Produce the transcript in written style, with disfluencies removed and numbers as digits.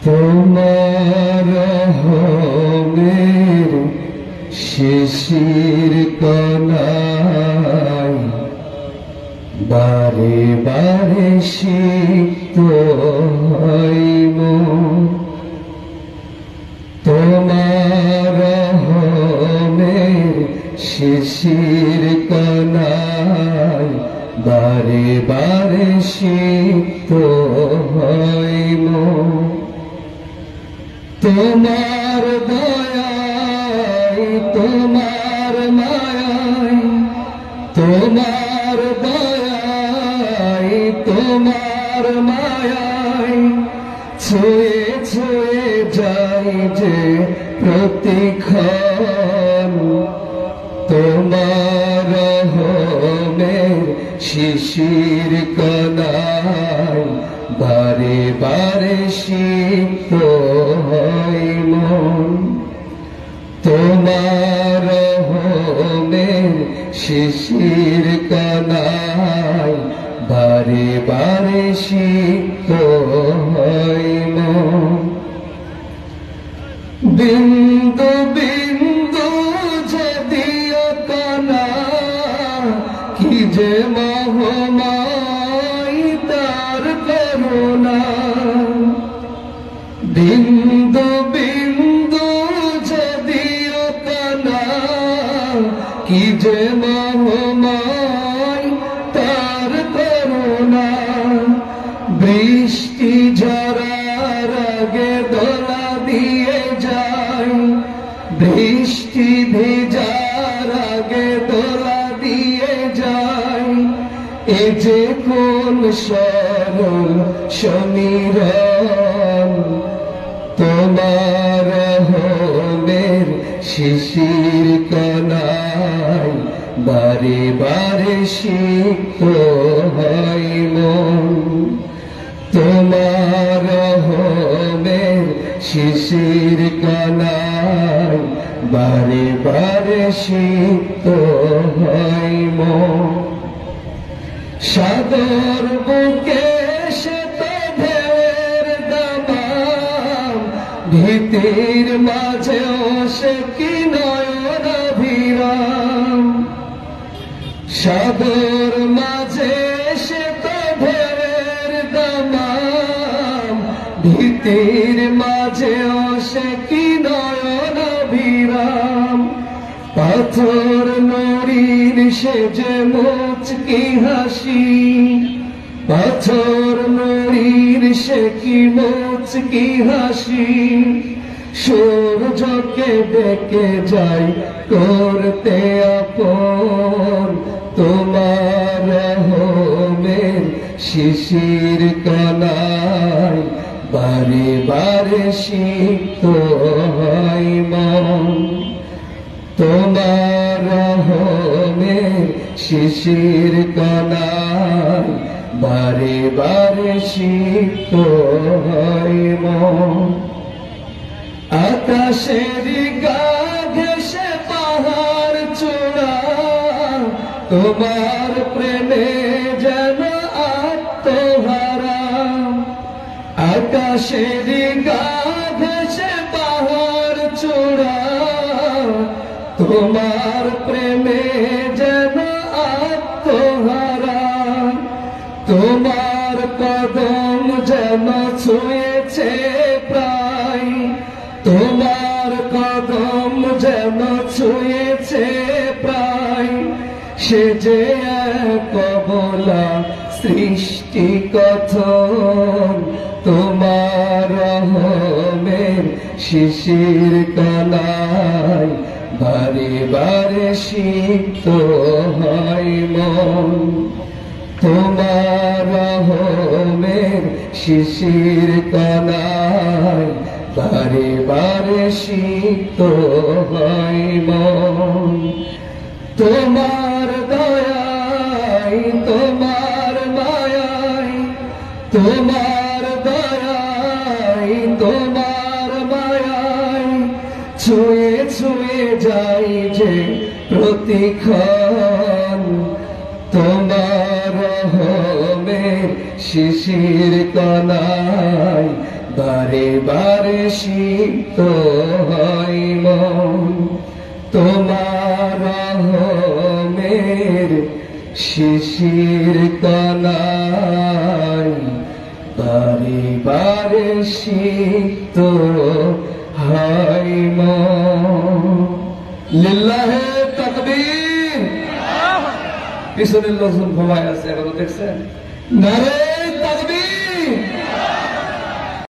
তোমার রহমের শিশির কণায় বারে বারে সিক্ত হয় মন। তোমার রহমের শিশির কণায় বারে বারে সিক্ত হয় মন। তোমার দয়ায় তোমার মায়ায়, তোমার দয়ায় তোমার মায়ায় ছুঁয়ে ছুঁয়ে যাই যে প্রতিক্ষণ। তোমার রহমের শিশির কণায় বারে বারে সিক্ত হয় মন। তোমার রহমের শিশির কণায় বারে বারে সিক্ত হয় মন। বিন্দু বিন্দু যদিও কণা কি যে মহময় তার করুণা। বিন্দু বিন্দু যদিও কণা কি যে মহময় তার করুণা। বৃষ্টি ঝরার আগে দোলা দিয়ে যায়, বৃষ্টি ভেজার আগে দোলা দিয়ে যায়। এ যে কোন সরল সমীরণ। তোমার রহমের শিশির কণায় বারে বারে সিক্ত হয় মন। তোমার রহমের শিশির কণায় বারে বারে সিক্ত হয় মন। সাগর বুকে সে তো ঢেউয়ের দামাম, ভীতির মাঝেও সে কি নয়ন অভিরাম। সাগর মাঝে সে তো ঢেউয়ের দামাম, ভীতির মাঝেও সে কি নয়ন অভিরাম। পাথর নড়ির সে যে মুচকি হাসি, পাথর নড়ির সে কি মুচকি হাসি। সূর্যকে ডেকে যাই করতে আপন। তোমার রহমের শিশির কণায় বারে বারে সিক্ত হয় মন। তোমার রহমের শিশির কণায় বারে বারে সিক্ত হয় মন। আকাশের গা ঘেঁষে পাহাড় চূড়া, তোমার প্রেমে যেন আত্মহারা। আকাশের গা ঘেঁষে পাহাড় চূড়া, তোমার প্রেমে যেন আত্মহারা। তোমার কদম যেন ছুঁয়েছে প্রায়, তোমার কদম যেন ছুঁয়েছে প্রায়। সে যে এক অবলা সৃষ্টি কথন। তোমার রহমের শিশির কণায় বারে বারে সিক্ত হয় মন। তোমার রহমের শিশির কণায় বারে বারে সিক্ত হয় মন। তোমার দয়ায় তোমার মায়ায়, তোমার দয়ায় তোমার মায়ায় ছুঁয়ে ছুঁয়ে যাই যে প্রতিক্ষণ। তোমার রহমের শিশির কণায় বারে বারে সিক্ত হয় মন তোমার রহমের শিশির কণায়, বারে বারে সিক্ত হয় মন। লিল্লাহে তাকবীর। পিছনের লোকজন ঘুমায় আছে, এখনো দেখছেন? নারে